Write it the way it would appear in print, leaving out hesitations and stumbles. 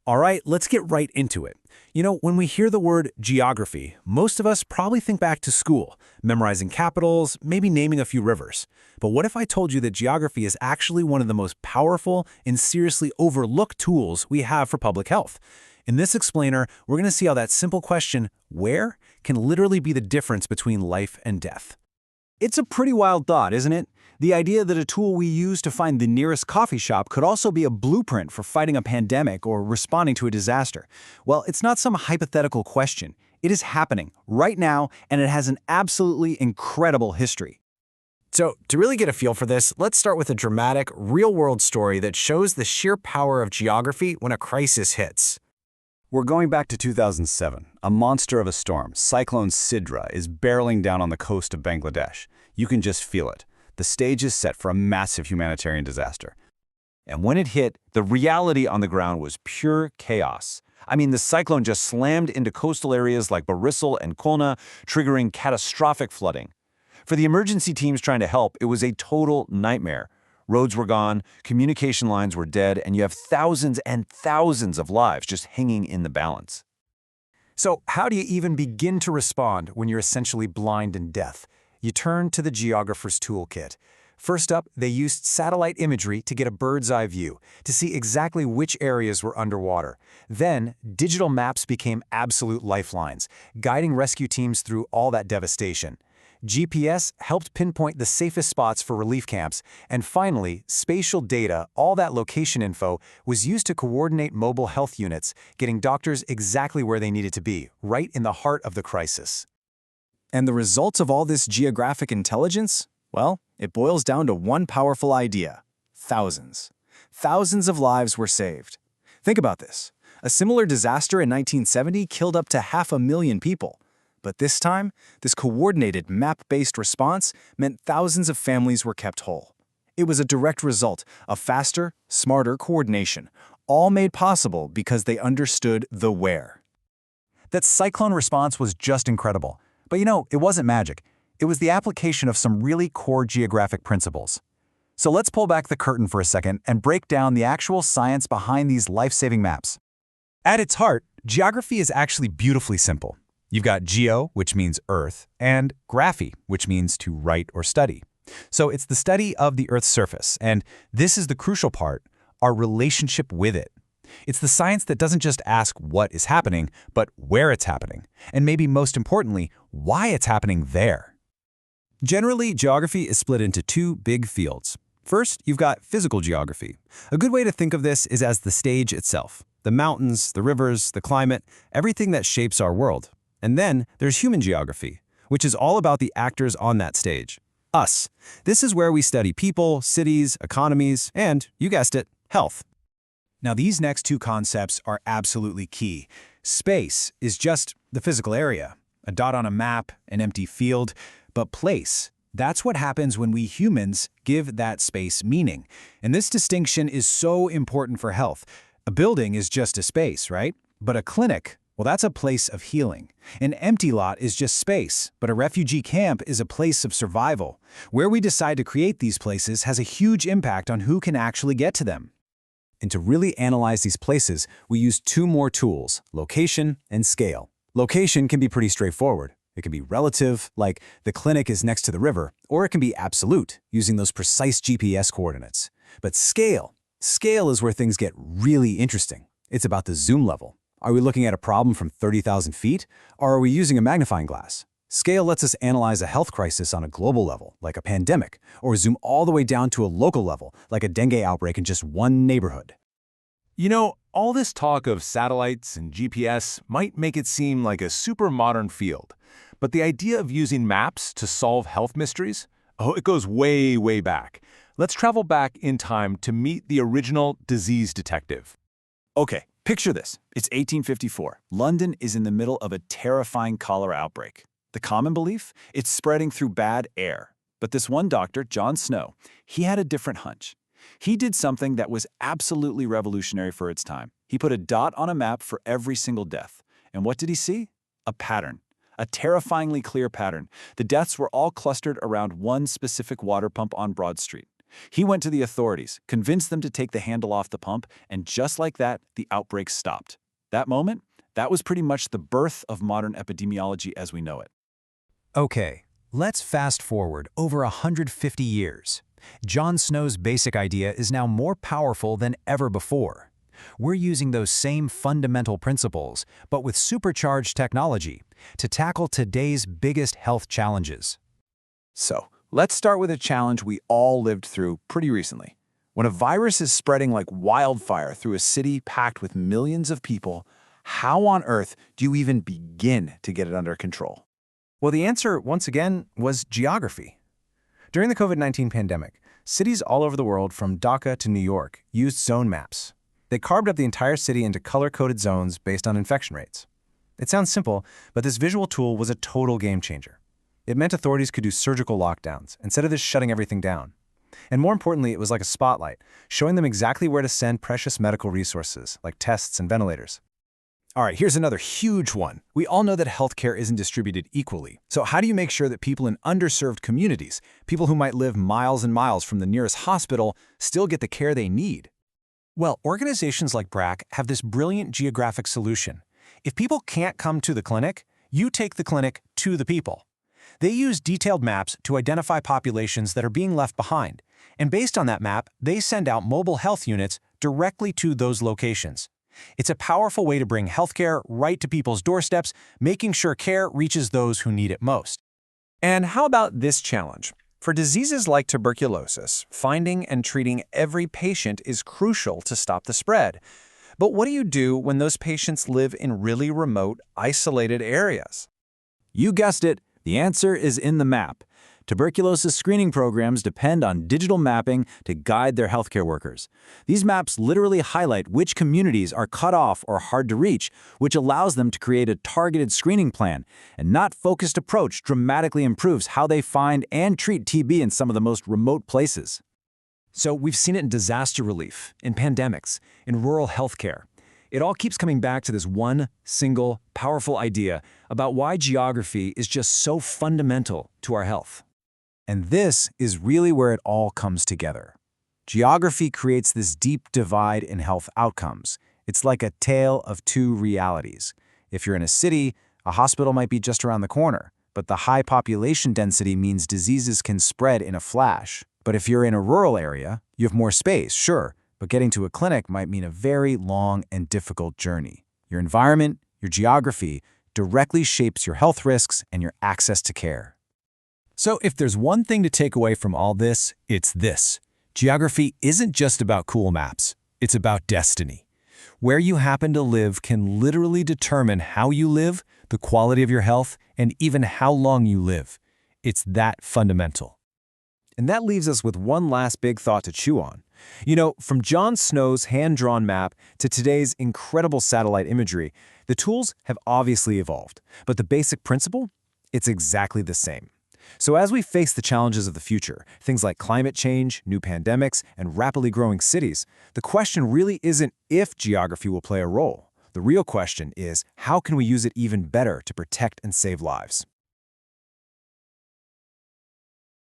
All right, let's get right into it. When we hear the word geography, most of us probably think back to school, memorizing capitals, maybe naming a few rivers. But what if I told you that geography is actually one of the most powerful and seriously overlooked tools we have for public health? In this explainer, we're going to see how that simple question, where, can literally be the difference between life and death. It's a pretty wild thought, isn't it? The idea that a tool we use to find the nearest coffee shop could also be a blueprint for fighting a pandemic or responding to a disaster. Well, it's not some hypothetical question. It is happening right now, and it has an absolutely incredible history. So, to really get a feel for this, let's start with a dramatic, real-world story that shows the sheer power of geography when a crisis hits. We're going back to 2007. A monster of a storm, Cyclone Sidr, is barreling down on the coast of Bangladesh. You can just feel it. The stage is set for a massive humanitarian disaster. And when it hit, the reality on the ground was pure chaos. I mean, the cyclone just slammed into coastal areas like Barisal and Khulna, triggering catastrophic flooding. For the emergency teams trying to help, it was a total nightmare. Roads were gone, communication lines were dead, and you have thousands and thousands of lives just hanging in the balance. So, how do you even begin to respond when you're essentially blind in death? You turn to the geographer's toolkit. First up, they used satellite imagery to get a bird's-eye view, to see exactly which areas were underwater. Then, digital maps became absolute lifelines, guiding rescue teams through all that devastation. GPS helped pinpoint the safest spots for relief camps, and finally, spatial data, all that location info, was used to coordinate mobile health units, getting doctors exactly where they needed to be, right in the heart of the crisis. And the results of all this geographic intelligence? Well, it boils down to one powerful idea: thousands. Thousands of lives were saved. Think about this. A similar disaster in 1970 killed up to 500,000 people. But this time, this coordinated, map-based response meant thousands of families were kept whole. It was a direct result of faster, smarter coordination, all made possible because they understood the where. That cyclone response was just incredible. But it wasn't magic. It was the application of some really core geographic principles. So let's pull back the curtain for a second and break down the actual science behind these life-saving maps. At its heart, geography is actually beautifully simple. You've got geo, which means Earth, and graphy, which means to write or study. So it's the study of the Earth's surface, and this is the crucial part, our relationship with it. It's the science that doesn't just ask what is happening, but where it's happening, and maybe most importantly, why it's happening there. Generally, geography is split into two big fields. First, you've got physical geography. A good way to think of this is as the stage itself. The mountains, the rivers, the climate, everything that shapes our world. And then there's human geography, which is all about the actors on that stage. Us. This is where we study people, cities, economies, and, you guessed it, health. Now, these next two concepts are absolutely key. Space is just the physical area, a dot on a map, an empty field. But place, that's what happens when we humans give that space meaning. And this distinction is so important for health. A building is just a space, right? But a clinic, well, that's a place of healing. An empty lot is just space, but a refugee camp is a place of survival. Where we decide to create these places has a huge impact on who can actually get to them. And to really analyze these places, we use two more tools, location and scale. Location can be pretty straightforward. It can be relative, like the clinic is next to the river, or it can be absolute, using those precise GPS coordinates. But scale is where things get really interesting. It's about the zoom level. Are we looking at a problem from 30,000 feet, or are we using a magnifying glass? Scale lets us analyze a health crisis on a global level, like a pandemic, or zoom all the way down to a local level, like a dengue outbreak in just one neighborhood. All this talk of satellites and GPS might make it seem like a super modern field. But the idea of using maps to solve health mysteries? Oh, it goes way, way back. Let's travel back in time to meet the original disease detective. Okay, picture this. It's 1854. London is in the middle of a terrifying cholera outbreak. The common belief? It's spreading through bad air. But this one doctor, John Snow, he had a different hunch. He did something that was absolutely revolutionary for its time. He put a dot on a map for every single death. And what did he see? A pattern. A terrifyingly clear pattern. The deaths were all clustered around one specific water pump on Broad Street. He went to the authorities, convinced them to take the handle off the pump, and just like that, the outbreak stopped. That moment, that was pretty much the birth of modern epidemiology as we know it. Okay, let's fast forward over 150 years. John Snow's basic idea is now more powerful than ever before. We're using those same fundamental principles, but with supercharged technology, to tackle today's biggest health challenges. So, let's start with a challenge we all lived through pretty recently. When a virus is spreading like wildfire through a city packed with millions of people, how on earth do you even begin to get it under control? Well, the answer, once again, was geography. During the COVID-19 pandemic, cities all over the world, from Dhaka to New York, used zone maps. They carved up the entire city into color-coded zones based on infection rates. It sounds simple, but this visual tool was a total game changer. It meant authorities could do surgical lockdowns instead of just shutting everything down. And more importantly, it was like a spotlight, showing them exactly where to send precious medical resources, like tests and ventilators. All right, here's another huge one. We all know that healthcare isn't distributed equally. So how do you make sure that people in underserved communities, people who might live miles and miles from the nearest hospital, still get the care they need? Well, organizations like BRAC have this brilliant geographic solution. If people can't come to the clinic, you take the clinic to the people. They use detailed maps to identify populations that are being left behind, and based on that map, they send out mobile health units directly to those locations. It's a powerful way to bring healthcare right to people's doorsteps, making sure care reaches those who need it most. And how about this challenge? For diseases like tuberculosis, finding and treating every patient is crucial to stop the spread. But what do you do when those patients live in really remote, isolated areas? You guessed it, the answer is in the map. Tuberculosis screening programs depend on digital mapping to guide their healthcare workers. These maps literally highlight which communities are cut off or hard to reach, which allows them to create a targeted screening plan. And not focused approach dramatically improves how they find and treat TB in some of the most remote places. So we've seen it in disaster relief, in pandemics, in rural healthcare. It all keeps coming back to this one single, powerful idea about why geography is just so fundamental to our health. And this is really where it all comes together. Geography creates this deep divide in health outcomes. It's like a tale of two realities. If you're in a city, a hospital might be just around the corner, but the high population density means diseases can spread in a flash. But if you're in a rural area, you have more space, sure, but getting to a clinic might mean a very long and difficult journey. Your environment, your geography, directly shapes your health risks and your access to care. So if there's one thing to take away from all this, it's this. Geography isn't just about cool maps. It's about destiny. Where you happen to live can literally determine how you live, the quality of your health, and even how long you live. It's that fundamental. And that leaves us with one last big thought to chew on. You know, from John Snow's hand-drawn map to today's incredible satellite imagery, the tools have obviously evolved, but the basic principle? It's exactly the same. So as we face the challenges of the future, things like climate change, new pandemics, and rapidly growing cities, the question really isn't if geography will play a role. The real question is, how can we use it even better to protect and save lives?